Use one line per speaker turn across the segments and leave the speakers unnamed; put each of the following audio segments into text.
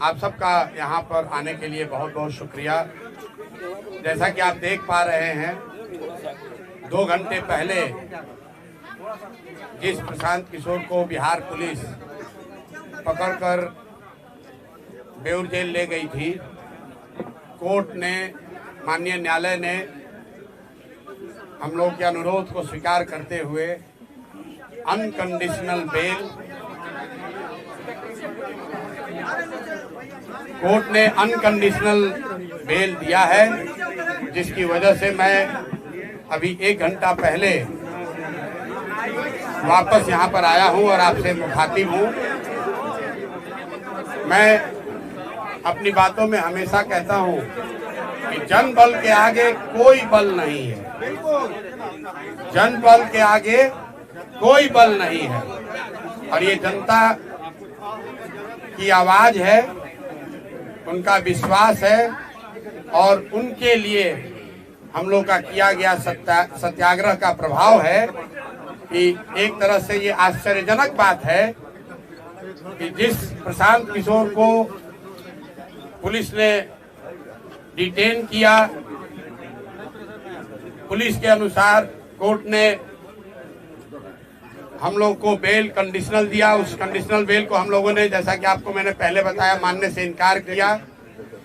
आप सबका यहाँ पर आने के लिए बहुत बहुत शुक्रिया। जैसा कि आप देख पा रहे हैं, 2 घंटे पहले जिस प्रशांत किशोर को बिहार पुलिस पकड़कर बेउर जेल ले गई थी, कोर्ट ने, माननीय न्यायालय ने हम लोग के अनुरोध को स्वीकार करते हुए अनकंडीशनल बेल, कोर्ट ने अनकंडीशनल बेल दिया है, जिसकी वजह से मैं अभी 1 घंटा पहले वापस यहाँ पर आया हूँ और आपसे मुखातिब हूँ। मैं अपनी बातों में हमेशा कहता हूँ कि जन बल के आगे कोई बल नहीं है, जन बल के आगे कोई बल नहीं है, और ये जनता की आवाज है, उनका विश्वास है, और उनके लिए हम लोग का किया गया सत्याग्रह का प्रभाव है कि एक तरह से ये आश्चर्यजनक बात है कि जिस प्रशांत किशोर को पुलिस ने डिटेन किया, पुलिस के अनुसार कोर्ट ने हम लोग को बेल कंडीशनल दिया। उस कंडीशनल बेल को हम लोगों ने, जैसा कि आपको मैंने पहले बताया, मानने से इनकार किया।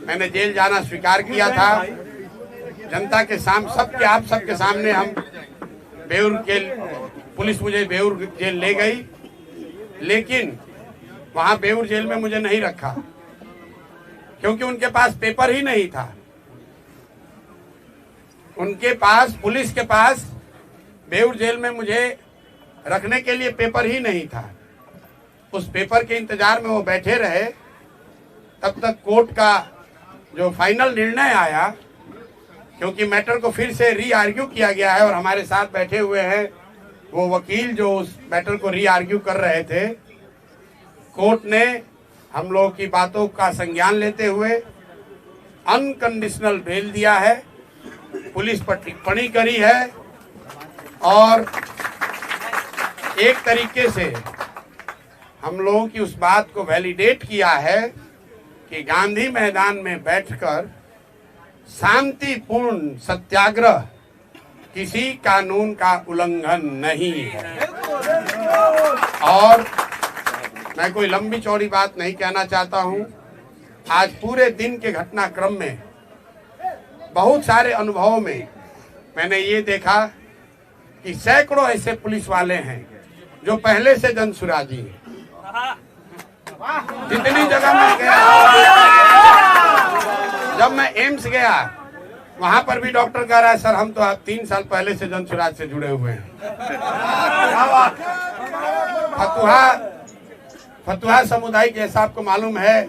मैंने जेल जाना स्वीकार किया था। जनता के सामने, आप सबके सामने हम बेउर जेल, पुलिस मुझे बेउर जेल ले गई, लेकिन वहां बेउर जेल में मुझे नहीं रखा क्योंकि उनके पास पेपर ही नहीं था। उनके पास, पुलिस के पास बेउर जेल में मुझे रखने के लिए पेपर ही नहीं था। उस पेपर के इंतजार में वो बैठे रहे, तब तक कोर्ट का जो फाइनल निर्णय आया, क्योंकि मैटर को फिर से री आर्ग्यू किया गया है और हमारे साथ बैठे हुए हैं वो वकील जो उस मैटर को री आर्ग्यू कर रहे थे। कोर्ट ने हम लोगों की बातों का संज्ञान लेते हुए अनकंडीशनल बेल दिया है, पुलिस पर टिप्पणी करी है और एक तरीके से हम लोगों की उस बात को वैलिडेट किया है कि गांधी मैदान में बैठकर शांतिपूर्ण सत्याग्रह किसी कानून का उल्लंघन नहीं है। और मैं कोई लंबी चौड़ी बात नहीं कहना चाहता हूं। आज पूरे दिन के घटनाक्रम में बहुत सारे अनुभवों में मैंने ये देखा कि सैकड़ों ऐसे पुलिस वाले हैं जो पहले से जनसुराजी हैं। जितनी जगह मैं गया, जब मैं एम्स गया, वहां पर भी डॉक्टर कह रहा है, सर हम तो आप 3 साल पहले से जनसुराज से जुड़े हुए हैं। फतुहा समुदाय, जैसा आपको मालूम है,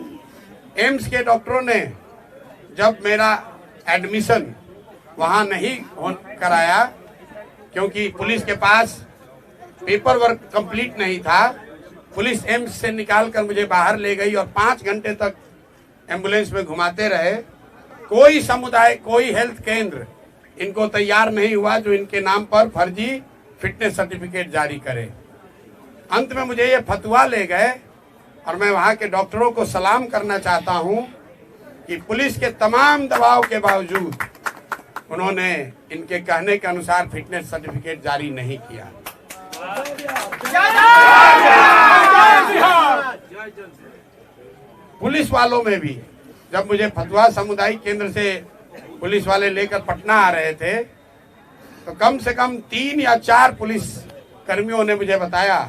एम्स के डॉक्टरों ने जब मेरा एडमिशन वहां नहीं कराया क्योंकि पुलिस के पास पेपर वर्क कंप्लीट नहीं था, पुलिस एम्स से निकाल कर मुझे बाहर ले गई और 5 घंटे तक एम्बुलेंस में घुमाते रहे। कोई समुदाय, कोई हेल्थ केंद्र इनको तैयार नहीं हुआ जो इनके नाम पर फर्जी फिटनेस सर्टिफिकेट जारी करे। अंत में मुझे ये फतवा ले गए और मैं वहां के डॉक्टरों को सलाम करना चाहता हूं कि पुलिस के तमाम दबाव के बावजूद उन्होंने इनके कहने के अनुसार फिटनेस सर्टिफिकेट जारी नहीं किया। पुलिस वालों में भी, जब मुझे फतुहा सामुदायिक केंद्र से पुलिस वाले लेकर पटना आ रहे थे, तो कम से कम 3 या 4 पुलिस कर्मियों ने मुझे बताया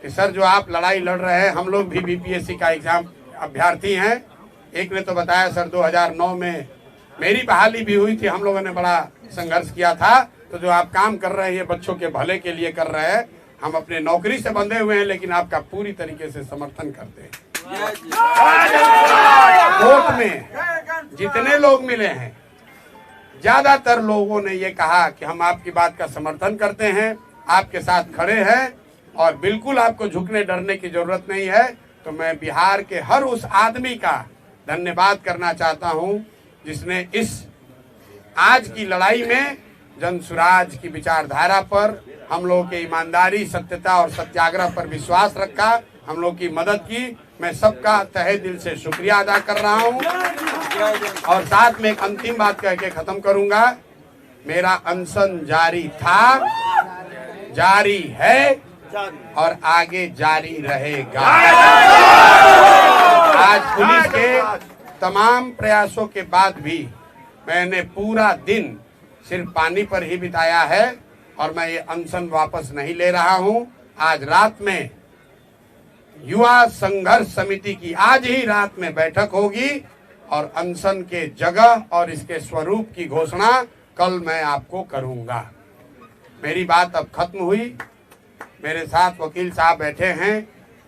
कि सर जो आप लड़ाई लड़ रहे हैं, हम लोग भी बीपीएससी का एग्जाम अभ्यर्थी हैं। एक ने तो बताया सर 2009 में मेरी बहाली भी हुई थी, हम लोगों ने बड़ा संघर्ष किया था, तो जो आप काम कर रहे हैं ये बच्चों के भले के लिए कर रहे हैं। हम अपने नौकरी से बंधे हुए हैं लेकिन आपका पूरी तरीके से समर्थन करते हैं। कोर्ट में जितने लोग मिले हैं, ज्यादातर लोगों ने ये कहा कि हम आपकी बात का समर्थन करते हैं, आपके साथ खड़े हैं और बिल्कुल आपको झुकने डरने की जरूरत नहीं है। तो मैं बिहार के हर उस आदमी का धन्यवाद करना चाहता हूं जिसने इस आज की लड़ाई में जनसुराज की विचारधारा पर, हम लोगों की ईमानदारी, सत्यता और सत्याग्रह पर विश्वास रखा, हम लोग की मदद की। मैं सबका तहे दिल से शुक्रिया अदा कर रहा हूं। और साथ में एक अंतिम बात कह के खत्म करूंगा। मेरा अनशन जारी था, जारी है और आगे जारी रहेगा। आज पुलिस के तमाम प्रयासों के बाद भी मैंने पूरा दिन सिर्फ पानी पर ही बिताया है और मैं ये अनशन वापस नहीं ले रहा हूं। आज रात में युवा संघर्ष समिति की आज ही रात में बैठक होगी और अनशन के जगह और इसके स्वरूप की घोषणा कल मैं आपको करूंगा। मेरी बात अब खत्म हुई। मेरे साथ वकील साहब बैठे हैं।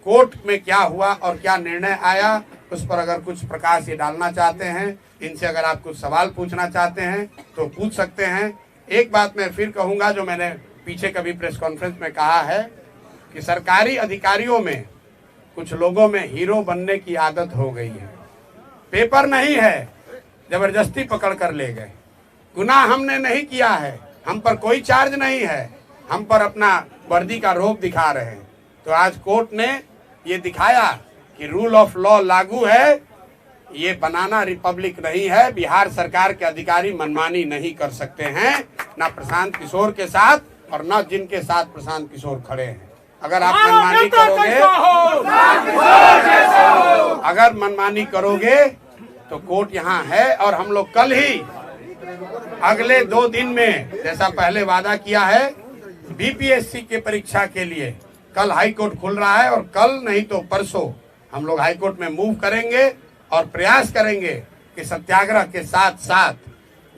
कोर्ट में क्या हुआ और क्या निर्णय आया उस पर अगर कुछ प्रकाश ये डालना चाहते हैं, इनसे अगर आप कुछ सवाल पूछना चाहते हैं तो पूछ सकते हैं। एक बात मैं फिर कहूंगा जो मैंने पीछे कभी प्रेस कॉन्फ्रेंस में कहा है कि सरकारी अधिकारियों में कुछ लोगों में हीरो बनने की आदत हो गई है। पेपर नहीं है, जबरदस्ती पकड़ कर ले गए। गुनाह हमने नहीं किया है, हम पर कोई चार्ज नहीं है, हम पर अपना वर्दी का रोब दिखा रहे हैं। तो आज कोर्ट ने ये दिखाया कि रूल ऑफ लॉ लागू है, ये बनाना रिपब्लिक नहीं है। बिहार सरकार के अधिकारी मनमानी नहीं कर सकते हैं, ना प्रशांत किशोर के साथ और ना जिनके साथ प्रशांत किशोर खड़े हैं। अगर आप मनमानी करोगे तो कोर्ट यहाँ है। और हम लोग कल ही अगले 2 दिन में जैसा पहले वादा किया है बीपीएससी के परीक्षा के लिए कल हाई कोर्ट खुल रहा है और कल नहीं तो परसों हम लोग हाई कोर्ट में मूव करेंगे और प्रयास करेंगे कि सत्याग्रह के साथ साथ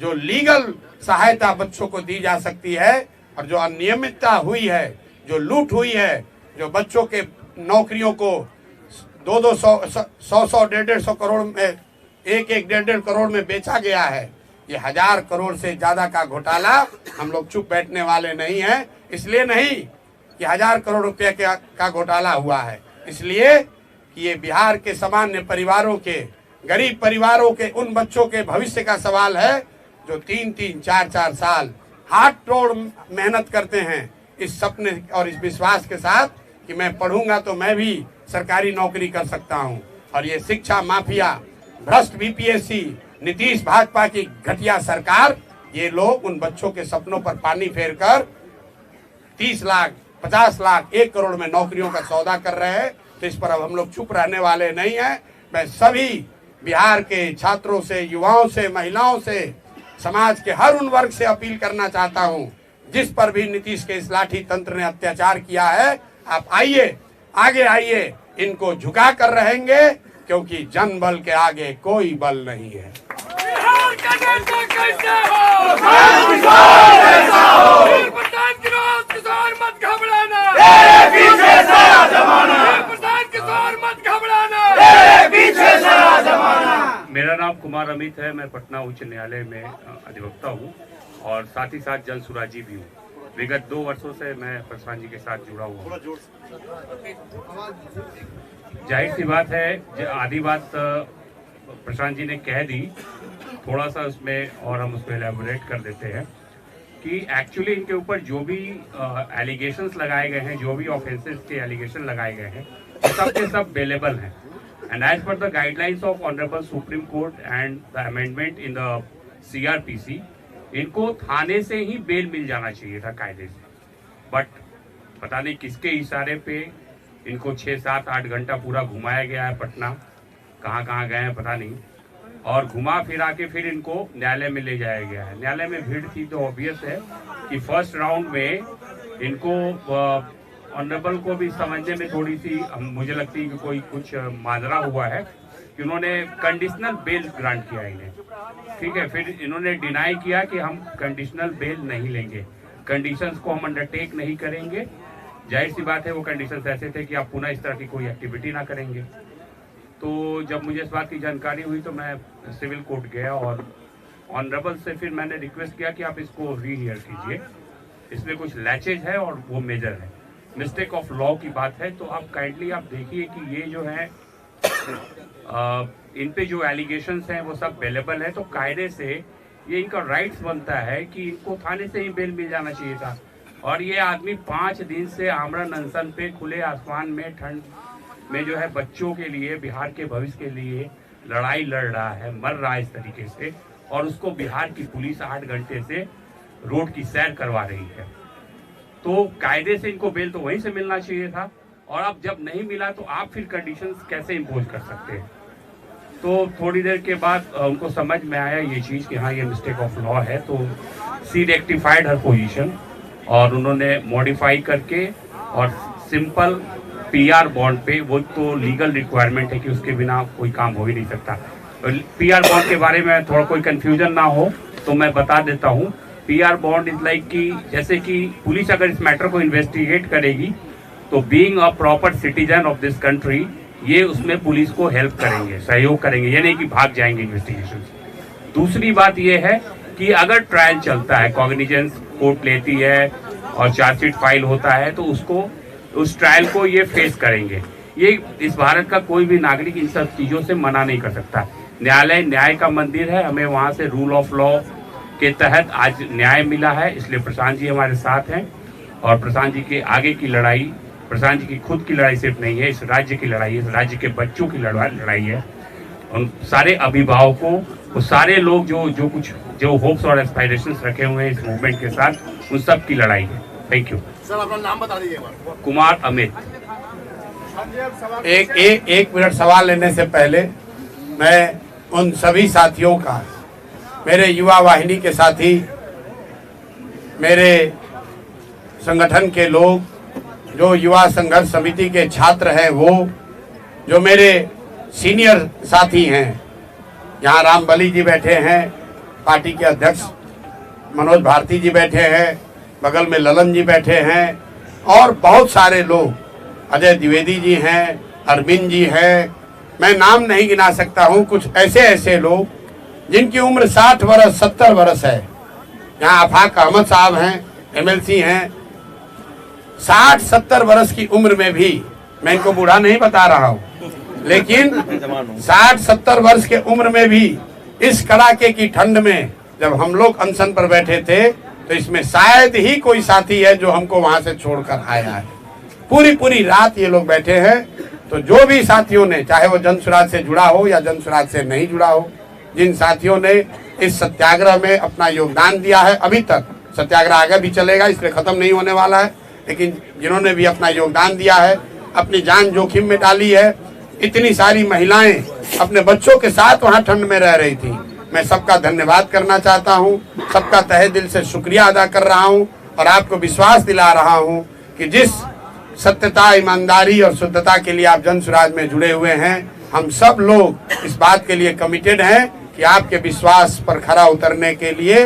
जो लीगल सहायता बच्चों को दी जा सकती है और जो अनियमितता हुई है, जो लूट हुई है, जो बच्चों के नौकरियों को 200 150 करोड़ में 1.5 करोड़ में बेचा गया है, ये 1000 करोड़ से ज्यादा का घोटाला हम लोग चुप बैठने वाले नहीं हैं। इसलिए नहीं कि 1000 करोड़ रुपए का घोटाला हुआ है, इसलिए कि ये बिहार के सामान्य परिवारों के, गरीब परिवारों के उन बच्चों के भविष्य का सवाल है जो 3-3 4-4 साल हाथ तोड़ मेहनत करते हैं इस सपने और इस विश्वास के साथ कि मैं पढ़ूंगा तो मैं भी सरकारी नौकरी कर सकता हूं। और ये शिक्षा माफिया, भ्रष्ट बीपीएससी, नीतीश भाजपा की घटिया सरकार, ये लोग उन बच्चों के सपनों पर पानी फेरकर 30 लाख 50 लाख 1 करोड़ में नौकरियों का सौदा कर रहे हैं। तो इस पर अब हम लोग चुप रहने वाले नहीं हैं। मैं सभी बिहार के छात्रों से, युवाओं से, महिलाओं से, समाज के हर उन वर्ग से अपील करना चाहता हूं जिस पर भी नीतीश के इस लाठी तंत्र ने अत्याचार किया है, आप आइए, आगे आइए, इनको झुका कर रहेंगे क्योंकि जन बल के आगे कोई बल नहीं है।
मेरा नाम कुमार अमित है। मैं पटना उच्च न्यायालय में अधिवक्ता हूँ और साथ ही साथ जन सुराजी भी हूँ। विगत 2 वर्षों से मैं प्रशांत जी के साथ जुड़ा हुआ हूँ। जाहिर सी बात है, आधी बात प्रशांत जी ने कह दी, थोड़ा सा उसमें और हम उसको एलैबोरेट कर देते हैं कि एक्चुअली इनके ऊपर जो भी एलिगेशंस लगाए गए हैं, जो भी ऑफेंसेस के एलिगेशन लगाए गए हैं, सब के सब बेलेबल हैं। And as per the guidelines of Honorable Supreme Court and the amendment in the CRPC, इनको थाने से ही बेल मिल जाना चाहिए था कायदे से। बट पता नहीं किसके इशारे पे इनको 6, 7, 8 घंटा पूरा घुमाया गया है पटना, कहाँ कहाँ गए हैं पता नहीं, और घुमा फिरा के फिर इनको न्यायालय में ले जाया गया है। न्यायालय में भीड़ थी तो ऑब्वियस है कि फर्स्ट राउंड में इनको ऑनरेबल को भी समझने में थोड़ी सी मुझे लगती है कि कोई कुछ माजरा हुआ है कि उन्होंने कंडीशनल बेल ग्रांट किया इन्हें, ठीक है। फिर इन्होंने डिनाई किया कि हम कंडीशनल बेल नहीं लेंगे, कंडीशंस को हम अंडरटेक नहीं करेंगे। जाहिर सी बात है वो कंडीशंस ऐसे थे कि आप पुनः इस तरह की कोई एक्टिविटी ना करेंगे। तो जब मुझे इस बात की जानकारी हुई तो मैं सिविल कोर्ट गया और ऑनरेबल से फिर मैंने रिक्वेस्ट किया कि आप इसको रीहियर कीजिए, इसमें कुछ लैचेज है और वो मेजर है, मिस्टेक ऑफ लॉ की बात है। तो आप काइंडली आप देखिए कि ये जो है इन पे जो एलिगेशंस हैं वो सब अवेलेबल है। तो कायदे से ये इनका राइट्स बनता है कि इनको थाने से ही बेल मिल जाना चाहिए था। और ये आदमी 5 दिन से आमरण अनशन पे खुले आसमान में ठंड में जो है बच्चों के लिए, बिहार के भविष्य के लिए लड़ाई लड़ रहा है, मर रहा है इस तरीके से, और उसको बिहार की पुलिस 8 घंटे से रोड की सैर करवा रही है। तो कायदे से इनको बेल तो वहीं से मिलना चाहिए था, और अब जब नहीं मिला तो आप फिर कंडीशंस कैसे इम्पोज कर सकते हैं। तो थोड़ी देर के बाद उनको समझ में आया ये चीज़ कि हाँ ये मिस्टेक ऑफ लॉ है, तो सी रेक्टिफाइड हर पोजीशन और उन्होंने मॉडिफाई करके और सिंपल पीआर बॉन्ड पे, वो तो लीगल रिक्वायरमेंट है कि उसके बिना कोई काम हो ही नहीं सकता। पीआर बॉन्ड के बारे में थोड़ा कोई कंफ्यूजन ना हो तो मैं बता देता हूँ। पीआर बॉन्ड इज लाइक कि जैसे कि पुलिस अगर इस मैटर को इन्वेस्टिगेट करेगी तो being a proper citizen of this country ये उसमें पुलिस को हेल्प करेंगे, सहयोग करेंगे, ये नहीं कि भाग जाएंगे इन्वेस्टिगेशन से। दूसरी बात ये है कि अगर ट्रायल चलता है, कॉग्निजेंस कोर्ट लेती है और चार्जशीट फाइल होता है तो उसको, उस ट्रायल को ये फेस करेंगे। ये इस भारत का कोई भी नागरिक इन सब चीज़ों से मना नहीं कर सकता। न्यायालय न्याय का मंदिर है, हमें वहाँ से रूल ऑफ लॉ के तहत आज न्याय मिला है, इसलिए प्रशांत जी हमारे साथ हैं। और प्रशांत जी के आगे की लड़ाई, प्रशांत जी की खुद की लड़ाई सिर्फ नहीं है, इस राज्य की लड़ाई है, इस राज्य के बच्चों की लड़ाई है। उन सारे अभिभावकों, वो सारे लोग जो होप्स और एस्पायरेशंस रखे हुए हैं इस मूवमेंट के साथ, उन सब की लड़ाई है। थैंक यू
सर, अपना नाम बता दीजिए।
कुमार अमित।
एक मिनट सवाल लेने से पहले मैं उन सभी साथियों का, मेरे युवा वाहिनी के साथी, मेरे संगठन के लोग, जो युवा संघर्ष समिति के छात्र हैं, वो जो मेरे सीनियर साथी हैं, यहाँ रामबली जी बैठे हैं, पार्टी के अध्यक्ष मनोज भारती जी बैठे हैं, बगल में ललन जी बैठे हैं, और बहुत सारे लोग, अजय द्विवेदी जी हैं, अरविंद जी हैं, मैं नाम नहीं गिना सकता हूँ। कुछ ऐसे लोग जिनकी उम्र 60 वर्ष 70 वर्ष है। यहाँ आफाक अहमद साहब हैं, MLC हैं। 60-70 वर्ष की उम्र में भी, मैं इनको बूढ़ा नहीं बता रहा हूँ, लेकिन 60-70 वर्ष के उम्र में भी इस कड़ाके की ठंड में जब हम लोग अनशन पर बैठे थे तो इसमें शायद ही कोई साथी है जो हमको वहां से छोड़कर आया है। पूरी रात ये लोग बैठे हैं। तो जो भी साथियों ने, चाहे वो जन स्वराज से जुड़ा हो या जन स्वराज से नहीं जुड़ा हो, जिन साथियों ने इस सत्याग्रह में अपना योगदान दिया है, अभी तक सत्याग्रह आगे भी चलेगा, इसलिए खत्म नहीं होने वाला है, लेकिन जिन्होंने भी अपना योगदान दिया है, अपनी जान जोखिम में डाली है, इतनी सारी महिलाएं अपने बच्चों के साथ वहां ठंड में रह रही थी, मैं सबका धन्यवाद करना चाहता हूं, सबका तहे दिल से शुक्रिया अदा कर रहा हूं और आपको विश्वास दिला रहा हूं कि जिस सत्यता, ईमानदारी और शुद्धता के लिए आप जन स्वराज में जुड़े हुए हैं, हम सब लोग इस बात के लिए कमिटेड हैं कि आपके विश्वास पर खरा उतरने के लिए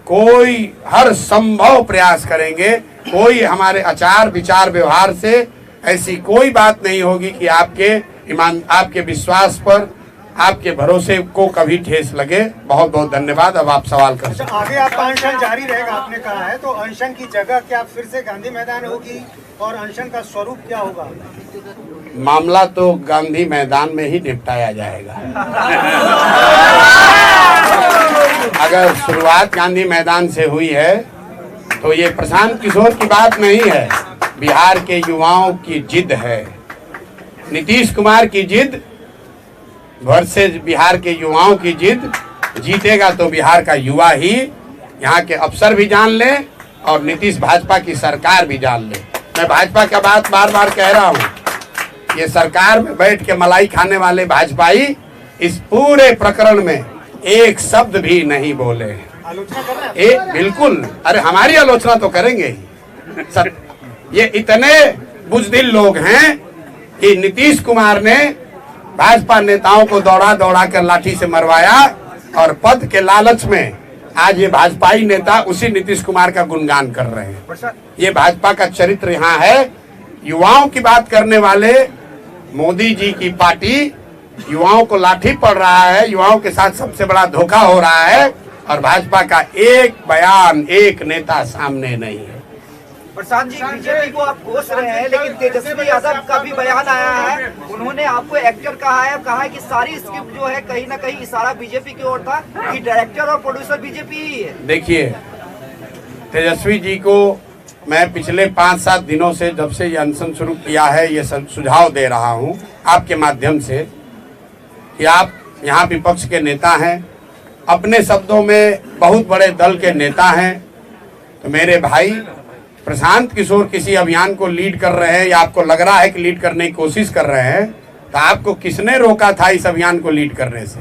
कोई हर संभव प्रयास करेंगे। कोई हमारे आचार विचार व्यवहार से ऐसी कोई बात नहीं होगी कि आपके विश्वास पर, आपके भरोसे को कभी ठेस लगे। बहुत बहुत धन्यवाद। अब आप सवाल कर सकते हैं।
आगे आपका अनशन जारी रहेगा, आपने कहा है, तो अनशन की जगह क्या फिर से गांधी मैदान होगी और अनशन का स्वरूप क्या होगा?
मामला तो गांधी मैदान में ही निपटाया जाएगा। अगर शुरुआत गांधी मैदान से हुई है तो ये प्रशांत किशोर की बात नहीं है, बिहार के युवाओं की जिद है, नीतीश कुमार की जिद वर्सेस बिहार के युवाओं की जिद। जीतेगा तो बिहार का युवा ही, यहाँ के अफसर भी जान ले और नीतीश भाजपा की सरकार भी जान ले। मैं भाजपा का बात बार बार कह रहा हूँ, ये सरकार में बैठ के मलाई खाने वाले भाजपाई इस पूरे प्रकरण में एक शब्द भी नहीं बोले।
आलोचना कर रहे हैं?
बिल्कुल, अरे हमारी आलोचना तो करेंगे ही। ये इतने बुजदिल लोग हैं कि नीतीश कुमार ने भाजपा नेताओं को दौड़ा कर लाठी से मरवाया और पद के लालच में आज ये भाजपाई नेता उसी नीतीश कुमार का गुणगान कर रहे हैं। ये भाजपा का चरित्र यहाँ है। युवाओं की बात करने वाले मोदी जी की पार्टी युवाओं को लाठी पड़ रहा है, युवाओं के साथ सबसे बड़ा धोखा हो रहा है और भाजपा का एक बयान, एक नेता सामने नहीं है।
प्रशांत जी, बीजेपी को आप कोस रहे हैं, लेकिन तेजस्वी यादव का भी बयान आया है, उन्होंने आपको एक्टर कहा है कि सारी स्क्रिप्ट जो है कहीं ना कहीं इशारा बीजेपी की ओर था कि डायरेक्टर और प्रोड्यूसर बीजेपी ही है।
देखिए, तेजस्वी जी को मैं पिछले 5-7 दिनों से जब से ये अनशन शुरू किया है ये सुझाव दे रहा हूं आपके माध्यम से कि आप यहाँ विपक्ष के नेता हैं, अपने शब्दों में बहुत बड़े दल के नेता हैं, तो मेरे भाई प्रशांत किशोर किसी अभियान को लीड कर रहे हैं या आपको लग रहा है कि लीड करने की कोशिश कर रहे हैं, तो आपको किसने रोका था इस अभियान को लीड करने से?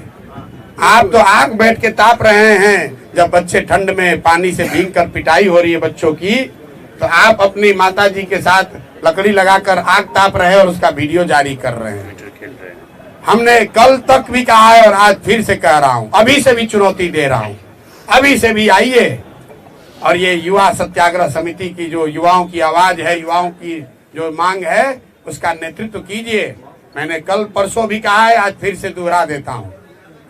आप तो आग बैठ के ताप रहे हैं। जब बच्चे ठंड में पानी से भीग कर पिटाई हो रही है बच्चों की, तो आप अपनी माताजी के साथ लकड़ी लगाकर आग ताप रहे हैं और उसका वीडियो जारी कर रहे हैं। हमने कल तक भी कहा है और आज फिर से कह रहा हूं, अभी से भी चुनौती दे रहा हूं, अभी से भी आइए और ये युवा सत्याग्रह समिति की जो युवाओं की आवाज है, युवाओं की जो मांग है, उसका नेतृत्व कीजिए। मैंने कल परसों भी कहा है, आज फिर से दोहरा देता हूं,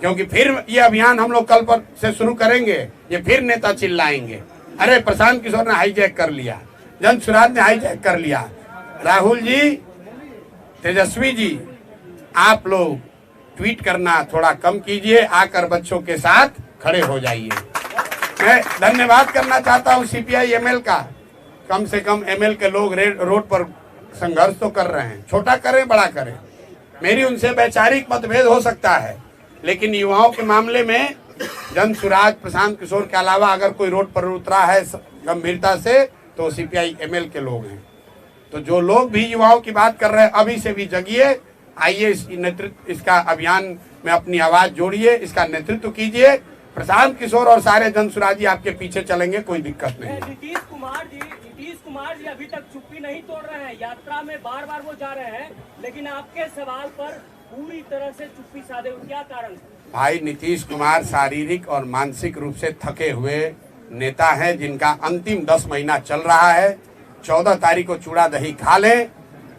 क्योंकि फिर ये अभियान हम लोग कल पर से शुरू करेंगे, ये फिर नेता चिल्लाएंगे, अरे प्रशांत किशोर ने हाईजैक कर लिया, जन सुराज ने हाईजैक कर लिया। राहुल जी, तेजस्वी जी, आप लोग ट्वीट करना थोड़ा कम कीजिए, आकर बच्चों के साथ खड़े हो जाइए। मैं धन्यवाद करना चाहता हूं सीपीआई एमएल का, कम से कम एमएल के लोग रोड पर संघर्ष तो कर रहे हैं, छोटा करें बड़ा करें, मेरी उनसे वैचारिक मतभेद हो सकता है, लेकिन युवाओं के मामले में जन सुराज प्रशांत किशोर के अलावा अगर कोई रोड पर उतरा है गंभीरता से तो सीपीआई एमएल के लोग हैं। तो जो लोग भी युवाओं की बात कर रहे हैं, अभी से भी जगिए, आइए इस नेतृत्व, इसका अभियान में अपनी आवाज जोड़िए, इसका नेतृत्व कीजिए। प्रशांत किशोर और सारे जन सुराजी आपके पीछे चलेंगे, कोई दिक्कत नहीं।
नीतीश कुमार जी अभी तक चुप्पी नहीं तोड़ रहे हैं, यात्रा में बार बार वो जा रहे हैं, लेकिन आपके सवाल पर पूरी तरह से चुप्पी साधे, क्या कारण?
भाई, नीतीश कुमार शारीरिक और मानसिक रूप से थके हुए नेता हैं, जिनका अंतिम 10 महीना चल रहा है। 14 तारीख को चूड़ा दही खा लें,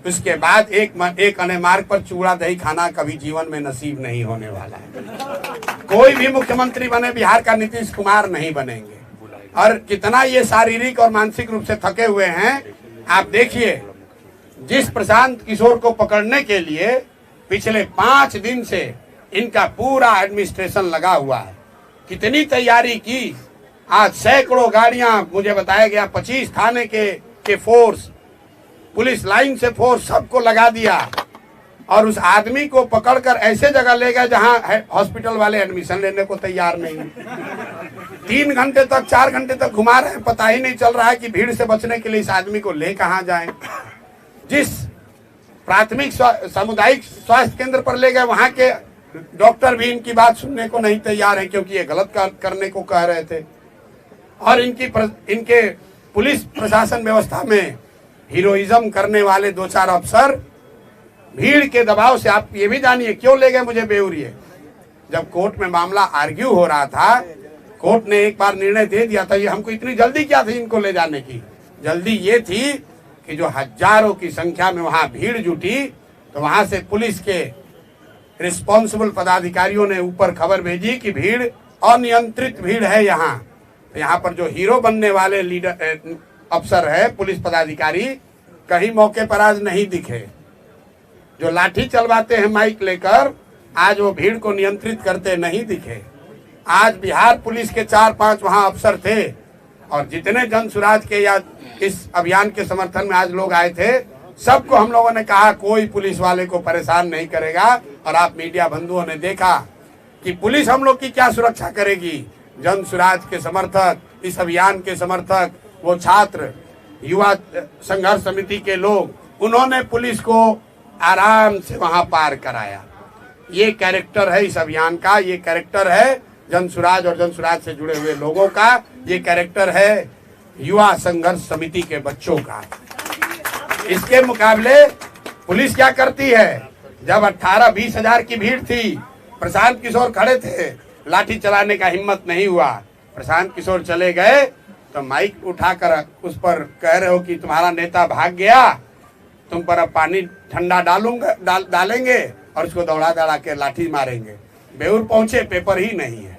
उसके बाद एक अने मार्ग पर चूड़ा दही खाना कभी जीवन में नसीब नहीं होने वाला है। कोई भी मुख्यमंत्री बने बिहार का नीतीश कुमार नहीं बनेंगे। और कितना ये शारीरिक और मानसिक रूप से थके हुए हैं, आप देखिए, जिस प्रशांत किशोर को पकड़ने के लिए पिछले 5 दिन से इनका पूरा एडमिनिस्ट्रेशन लगा हुआ है, कितनी तैयारी की। आज सैकड़ों गाड़ियां, मुझे बताया गया 25 थाने के फोर्स, पुलिस लाइन से फोर्स, सबको लगा दिया और उस आदमी को पकड़कर ऐसे जगह ले गए जहां हॉस्पिटल वाले एडमिशन लेने को तैयार नहीं। 3 घंटे तक 4 घंटे तक घुमा रहे हैं, पता ही नहीं चल रहा है कि भीड़ से बचने के लिए इस आदमी को ले कहां जाएं। जिस प्राथमिक सामुदायिक स्वास्थ्य केंद्र पर ले गए, वहां के डॉक्टर भी इनकी बात सुनने को नहीं तैयार है, क्योंकि ये गलत करने को कह रहे थे। और इनके पुलिस प्रशासन व्यवस्था में हीरोइज्म करने वाले 2-4 अफसर भीड़ के दबाव से, आप ये भी जानिए क्यों ले गए मुझे बेउरिए। जब कोर्ट में मामला आर्ग्यू हो रहा था, कोर्ट ने एक बार निर्णय दे दिया था। ये हमको इतनी जल्दी क्या थी इनको ले जाने की? जल्दी ये थी कि जो हजारों की संख्या में वहां भीड़ जुटी, तो वहां से पुलिस के रिस्पॉन्सिबल पदाधिकारियों ने ऊपर खबर भेजी कि भीड़ अनियंत्रित भीड़ है। यहाँ पर जो हीरो बनने वाले लीडर अफसर है, पुलिस पदाधिकारी, कहीं मौके पर आज नहीं दिखे। जो लाठी चलवाते हैं माइक लेकर, आज वो भीड़ को नियंत्रित करते नहीं दिखे। आज बिहार पुलिस के 4-5 वहां अफसर थे, और जितने जन सुराज के या इस अभियान के समर्थन में आज लोग आए थे, सबको हम लोगों ने कहा कोई पुलिस वाले को परेशान नहीं करेगा। और आप मीडिया बंधुओं ने देखा कि पुलिस हम लोग की क्या सुरक्षा करेगी। जन सुराज के समर्थक, इस अभियान के समर्थक, वो छात्र, युवा संघर्ष समिति के लोग, उन्होंने पुलिस को आराम से वहां पार कराया। ये कैरेक्टर है इस अभियान का, ये कैरेक्टर है जन सुराज और जन सुराज से जुड़े हुए लोगों का, ये कैरेक्टर है युवा संघर्ष समिति के बच्चों का। इसके मुकाबले पुलिस क्या करती है? जब 18-20 हजार की भीड़ थी, प्रशांत किशोर खड़े थे, लाठी चलाने का हिम्मत नहीं हुआ। प्रशांत किशोर चले गए तो माइक उठाकर उस पर कह रहे हो कि तुम्हारा नेता भाग गया, तुम पर अब पानी ठंडा डालेंगे और उसको दौड़ा के लाठी मारेंगे। बेउर पहुंचे, पेपर ही नहीं है,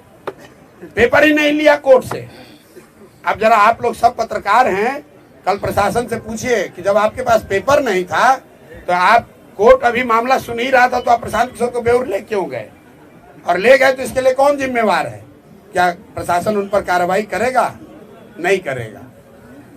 पेपर ही नहीं लिया कोर्ट से। अब जरा आप लोग सब पत्रकार हैं, कल प्रशासन से पूछिए कि जब आपके पास पेपर नहीं था तो आप, कोर्ट अभी मामला सुन ही रहा था, तो आप प्रशांत किशोर को बेउर ले क्यों गए? और ले गए तो इसके लिए कौन जिम्मेवार है? क्या प्रशासन उन पर कार्रवाई करेगा? नहीं करेगा।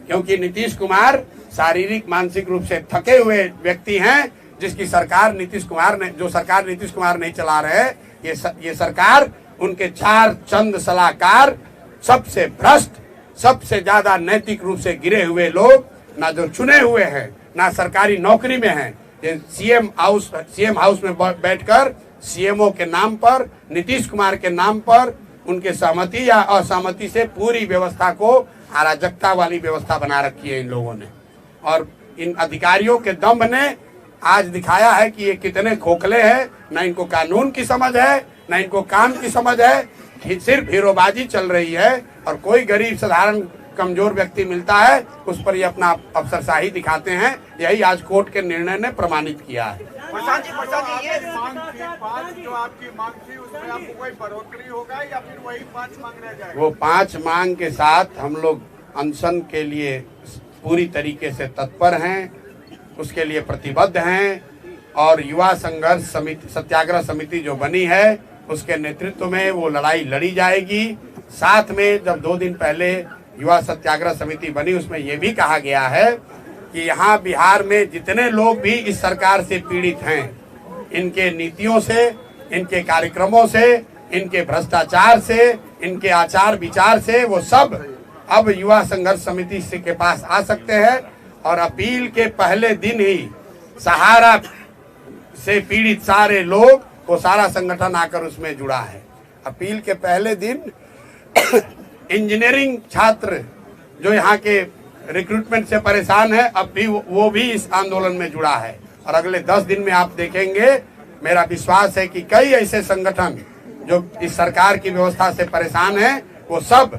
क्योंकि नीतीश कुमार शारीरिक मानसिक रूप से थके हुए व्यक्ति हैं, जिसकी सरकार नीतीश कुमार नहीं चला रहे। ये सरकार उनके 4 चंद सलाहकार, सबसे भ्रष्ट, सबसे ज्यादा नैतिक रूप से गिरे हुए लोग, ना जो चुने हुए हैं, ना सरकारी नौकरी में हैं, ये सीएम हाउस में बैठकर सीएमओ के नाम पर, नीतीश कुमार के नाम पर, उनके सहमति या असहमति से पूरी व्यवस्था को अराजकता वाली व्यवस्था बना रखी है इन लोगों ने। और इन अधिकारियों के दम्भ ने आज दिखाया है कि ये कितने खोखले हैं, न इनको कानून की समझ है, न इनको काम की समझ है, सिर्फ हीरोबाजी चल रही है। और कोई गरीब साधारण कमजोर व्यक्ति मिलता है, उस पर ये अपना अफसरशाही दिखाते हैं। यही आज कोर्ट के निर्णय ने प्रमाणित किया है।
प्रशांत जी ये
पाँच जो आपकी मांग थी उसमें आपको कोई बढ़ोतरी होगा या फिर वही 5 मांग रह जाएगा?
वो 5 मांग के साथ हम लोग अनशन के लिए पूरी तरीके से तत्पर हैं, उसके लिए प्रतिबद्ध हैं। और युवा संघर्ष समिति, सत्याग्रह समिति जो बनी है, उसके नेतृत्व में वो लड़ाई लड़ी जाएगी। साथ में जब 2 दिन पहले युवा सत्याग्रह समिति बनी, उसमें ये भी कहा गया है कि यहाँ बिहार में जितने लोग भी इस सरकार से पीड़ित हैं, इनके नीतियों से, इनके कार्यक्रमों से, इनके भ्रष्टाचार से, इनके आचार विचार से, वो सब अब युवा संघर्ष समिति के पास आ सकते हैं। और अपील के पहले दिन ही सहारा से पीड़ित सारे लोग, वो सारा संगठन आकर उसमें जुड़ा है। अपील के पहले दिन इंजीनियरिंग छात्र जो यहाँ के रिक्रूटमेंट से परेशान है, अब भी वो भी इस आंदोलन में जुड़ा है। और अगले 10 दिन में आप देखेंगे, मेरा विश्वास है कि कई ऐसे संगठन जो इस सरकार की व्यवस्था से परेशान हैं, वो सब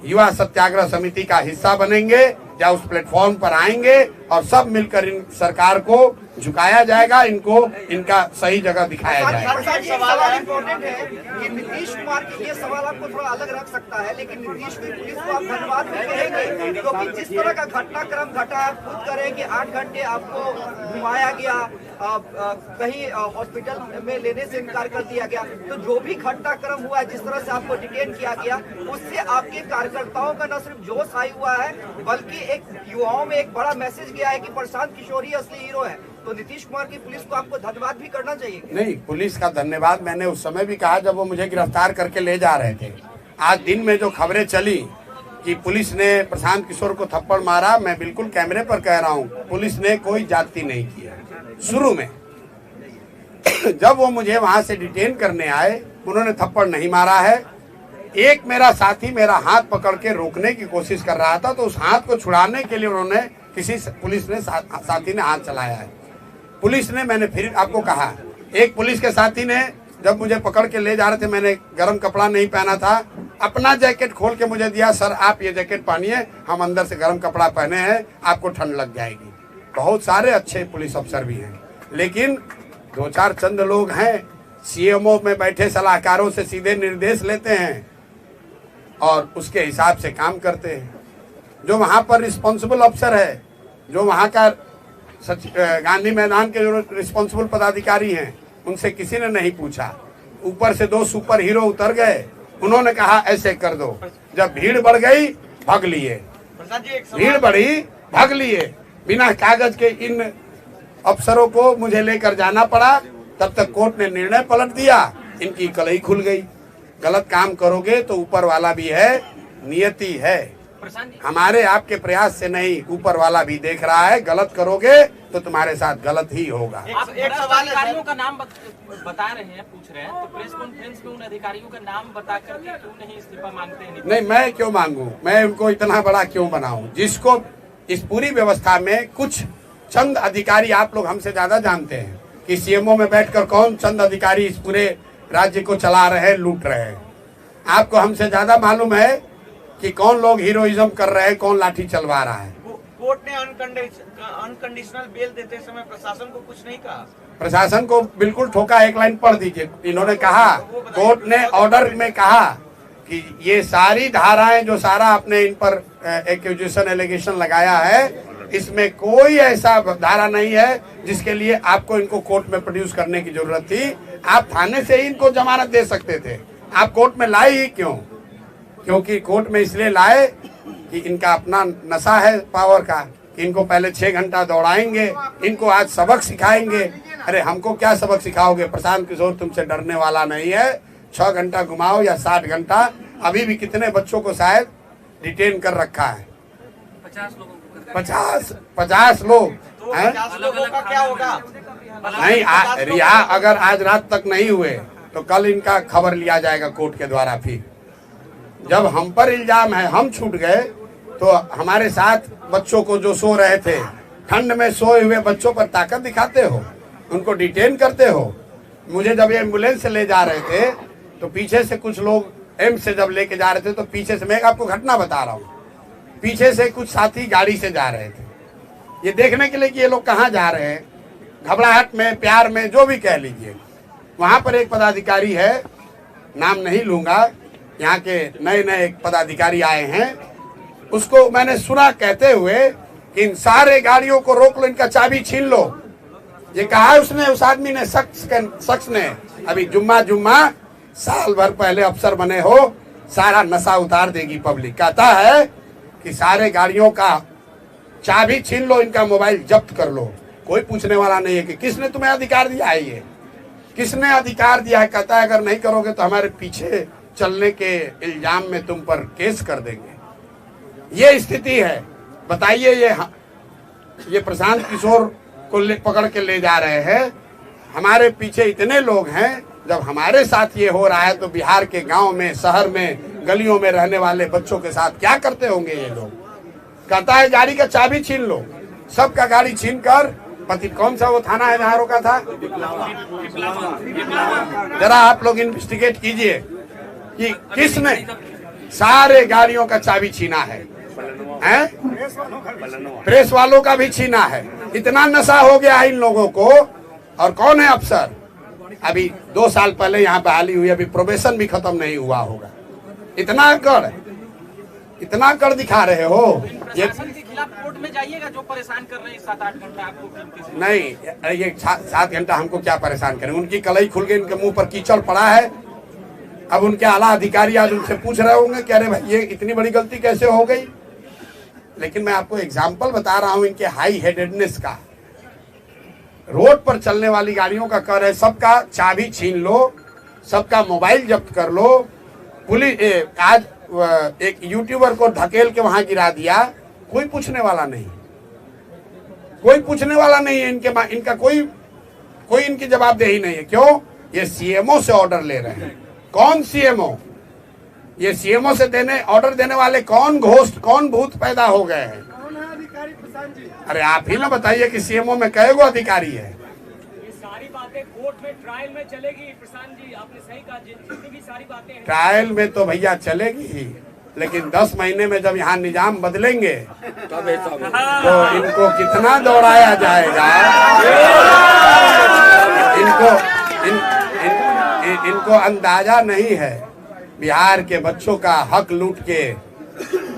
युवा सत्याग्रह समिति का हिस्सा बनेंगे या उस प्लेटफॉर्म पर आएंगे और सब मिलकर इन सरकार को झुकाया जाएगा, इनको इनका सही जगह दिखाया जाएगा।
सवाल इम्पोर्टेंट है कि नीतीश कुमार की ये सवाल आपको थोड़ा अलग रख सकता है, लेकिन नीतीश की पुलिस को आप धन्यवाद भी करेंगे, क्योंकि जिस तरह का घटनाक्रम घटा, आप खुद करें कि 8 घंटे आपको घुमाया गया, कहीं हॉस्पिटल में लेने से इनकार कर दिया गया। तो जो भी घटनाक्रम हुआ है, जिस तरह से आपको डिटेन किया गया, उससे आपके कार्यकर्ताओं का न सिर्फ जोश आई हुआ है, बल्कि एक युवाओं में एक बड़ा मैसेज गया है कि प्रशांत किशोर ही असली हीरो है। तो नीतीश कुमार की पुलिस को आपको धन्यवाद भी करना चाहिए।
नहीं, पुलिस का धन्यवाद मैंने उस समय भी कहा जब वो मुझे गिरफ्तार करके ले जा रहे थे। आज दिन में जो खबरें चली कि पुलिस ने प्रशांत किशोर को थप्पड़ मारा, मैं बिल्कुल कैमरे पर कह रहा हूँ, पुलिस ने कोई जाति नहीं किया। शुरू में जब वो मुझे वहां से डिटेन करने आए, उन्होंने थप्पड़ नहीं मारा है। एक मेरा साथी मेरा हाथ पकड़ के रोकने की कोशिश कर रहा था, तो उस हाथ को छुड़ाने के लिए उन्होंने पुलिस ने साथी ने हाथ चलाया है। पुलिस ने, मैंने फिर आपको कहा, एक पुलिस के साथी ने जब मुझे पकड़ के ले जा रहे थे, मैंने गर्म कपड़ा नहीं पहना था, अपना जैकेट खोल के मुझे दिया, सर आप ये जैकेट पहनिए, हम अंदर से गर्म कपड़ा पहने हैं, आपको ठंड लग जाएगी। बहुत सारे अच्छे पुलिस अफसर भी हैं, लेकिन 2-4 चंद लोग हैं, सीएमओ में बैठे सलाहकारों से सीधे निर्देश लेते हैं और उसके हिसाब से काम करते हैं। जो वहाँ पर रिस्पॉन्सिबल अफसर है, जो वहाँ का गांधी मैदान के जो रिस्पॉन्सिबल पदाधिकारी हैं, उनसे किसी ने नहीं पूछा। ऊपर से 2 सुपर हीरो उतर गए, उन्होंने कहा ऐसे कर दो। जब भीड़ बढ़ गई, भाग लिए, भीड़ बढ़ी, भाग लिए। बिना कागज के इन अफसरों को मुझे लेकर जाना पड़ा। तब तक कोर्ट ने निर्णय पलट दिया, इनकी कलई खुल गई। गलत काम करोगे तो ऊपर वाला भी है, नियति है, हमारे आपके प्रयास से नहीं, ऊपर वाला भी देख रहा है। गलत करोगे तो तुम्हारे साथ गलत ही होगा।
आप एक सवाल अधिकारियों का नाम बता रहे हैं, पूछ रहे हैं, तो प्रेस कॉन्फ्रेंस में उन अधिकारियों का नाम बता करके क्यों नहीं इस्तीफा मांगते हैं?
नहीं, मैं क्यों मांगू, मैं उनको इतना बड़ा क्यों बनाऊं, जिसको इस पूरी व्यवस्था में कुछ चंद अधिकारी, आप लोग हमसे ज्यादा जानते हैं कि सीएमओ में बैठकर कौन चंद अधिकारी इस पूरे राज्य को चला रहे हैं, लूट रहे हैं। आपको हमसे ज्यादा मालूम है कि कौन लोग हीरोइज्म कर रहे हैं, कौन लाठी चलवा रहा है।
कोर्ट ने अनकंडीशनल बेल देते समय प्रशासन को कुछ नहीं कहा?
प्रशासन को बिल्कुल ठोका। एक लाइन पढ़ दीजिए। इन्होंने कहा, कोर्ट ने ऑर्डर में कहा कि ये सारी धाराएं जो सारा आपने इन पर एक्यूजेशन एलिगेशन लगाया है, इसमें कोई ऐसा धारा नहीं है जिसके लिए आपको इनको कोर्ट में प्रोड्यूस करने की जरूरत थी। आप थाने से ही इनको जमानत दे सकते थे, आप कोर्ट में लाए ही क्यों? क्योंकि कोर्ट में इसलिए लाए कि इनका अपना नशा है पावर का, कि इनको पहले 6 घंटा दौड़ाएंगे, इनको आज सबक सिखाएंगे। अरे हमको क्या सबक सिखाओगे? प्रशांत किशोर तुमसे डरने वाला नहीं है। 6 घंटा घुमाओ या 60 घंटा, अभी भी कितने बच्चों को शायद डिटेन कर रखा है। 50 लोग हैं।
50 लोगों का क्या होगा?
नहीं रिहा अगर आज रात तक नहीं हुए तो कल इनका खबर लिया जाएगा कोर्ट के द्वारा। फिर जब हम पर इल्जाम है, हम छूट गए, तो हमारे साथ बच्चों को जो सो रहे थे, ठंड में सोए हुए बच्चों पर ताकत दिखाते हो, उनको डिटेन करते हो। मुझे जब ये एम्बुलेंस से ले जा रहे थे तो पीछे से कुछ लोग एम्स से जब लेके जा रहे थे तो पीछे से, मैं आपको घटना बता रहा हूँ, पीछे से कुछ साथी गाड़ी से जा रहे थे ये देखने के लिए कि ये लोग कहाँ जा रहे हैं, घबराहट में, प्यार में, जो भी कह लीजिए। वहां पर एक पदाधिकारी है, नाम नहीं लूंगा, यहाँ के नए नए एक पदाधिकारी आए हैं, उसको मैंने सुना कहते हुए कि इन सारे गाड़ियों को रोक लो, इनका चाबी छीन लो। ये कहा उसने, उस आदमी ने, शख्स ने। अभी जुम्मा साल भर पहले अफसर बने हो, सारा नशा उतार देगी पब्लिक। कहता है कि सारे गाड़ियों का चाबी छीन लो, इनका मोबाइल जब्त कर लो। कोई पूछने वाला नहीं है कि किसने तुम्हें अधिकार दिया है, ये किसने अधिकार दिया है। कहता है अगर नहीं करोगे तो हमारे पीछे चलने के इल्जाम में तुम पर केस कर देंगे। ये स्थिति है। बताइए, ये प्रशांत किशोर को पकड़ के ले जा रहे हैं, हमारे पीछे इतने लोग हैं। जब हमारे साथ ये हो रहा है तो बिहार के गांव में, शहर में, गलियों में रहने वाले बच्चों के साथ क्या करते होंगे ये लोग। कहता है गाड़ी का चाबी छीन लो, सबका गाड़ी छीन कर, पति कौन सा वो थाना है जहाँ रोका था, जरा आप लोग इन्वेस्टिगेट कीजिए कि किसने सारे गाड़ियों का चाबी छीना है, हैं? प्रेस वालों का भी छीना है। इतना नशा हो गया है इन लोगों को। और कौन है अफसर? अभी 2 साल पहले यहाँ बहाली हुई, अभी प्रोबेशन भी खत्म नहीं हुआ होगा। इतना कर दिखा रहे हो। ये
प्रशासन के खिलाफ कोर्ट में जाइएगा, जो परेशान कर रहे हैं 7-8 घंटा आपको।
नहीं, ये 7 घंटा हमको क्या परेशान करें? उनकी कलई खुल गई, इनके मुंह पर कीचड़ पड़ा है। अब उनके आला अधिकारी आज उनसे पूछ रहे होंगे कि अरे भाई ये इतनी बड़ी गलती कैसे हो गई। लेकिन मैं आपको एग्जाम्पल बता रहा हूं इनके हाई हेडेडनेस का। रोड पर चलने वाली गाड़ियों का कर है, सबका चाबी छीन लो, सबका मोबाइल जब्त कर लो। पुलिस आज एक यूट्यूबर को धकेल के वहां गिरा दिया, कोई पूछने वाला नहीं, कोई पूछने वाला नहीं है। इनका कोई इनकी जवाबदेही नहीं है। क्यों? ये सीएमओ से ऑर्डर ले रहे हैं। कौन सीएमओ? ये सीएमओ से ऑर्डर देने वाले कौन घोस्ट, कौन भूत पैदा हो गए हैं? अरे आप ही ना बताइए कि सीएमओ में कई गो अधिकारी है।
ये सारी बातें कोर्ट में ट्रायल में चलेगी। प्रशांत जी आपने सही कहा, जितनी भी सारी बातें हैं
ट्रायल में तो भैया चलेगी ही, लेकिन 10 महीने में जब यहाँ निजाम बदलेंगे तो इनको कितना दौड़ाया जाएगा। इनको अंदाजा नहीं है। बिहार के बच्चों का हक लूट के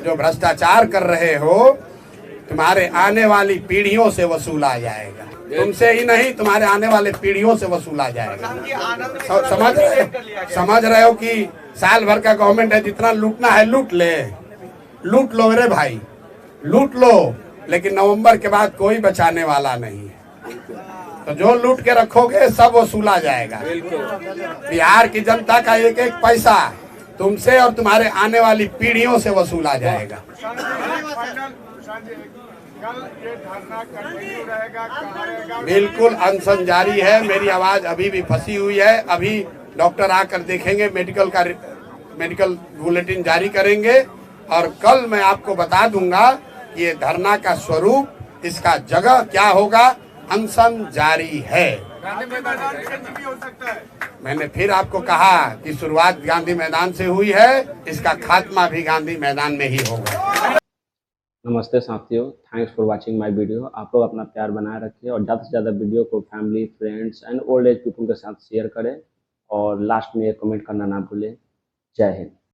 जो भ्रष्टाचार कर रहे हो, तुम्हारे आने वाली पीढ़ियों से वसूला जाएगा। तुमसे ही नहीं, तुम्हारे आने वाले पीढ़ियों से वसूला जाएगा। समझ रहे हो कि साल भर का गवर्नमेंट है, जितना लूटना है लूट लो मेरे भाई, लूट लो। लेकिन नवंबर के बाद कोई बचाने वाला नहीं है। तो जो लूट के रखोगे सब वसूला जाएगा। बिहार की जनता का एक एक पैसा तुमसे और तुम्हारे आने वाली पीढ़ियों से वसूला जाएगा। बिल्कुल अनशन जारी है। मेरी आवाज अभी भी फंसी हुई है। अभी डॉक्टर आकर देखेंगे, मेडिकल बुलेटिन जारी करेंगे और कल मैं आपको बता दूंगा ये धरना का स्वरूप, इसका जगह क्या होगा। अनशन जारी है। मैंने फिर आपको कहा कि शुरुआत गांधी मैदान से हुई है, इसका खात्मा भी गांधी मैदान में ही होगा।
नमस्ते साथियों, thanks for watching my video. आप लोग अपना प्यार बनाए रखिए और ज़्यादा से ज़्यादा वीडियो को family, friends and old age people के साथ शेयर करें और लास्ट में एक कमेंट करना ना भूलें। जय हिंद।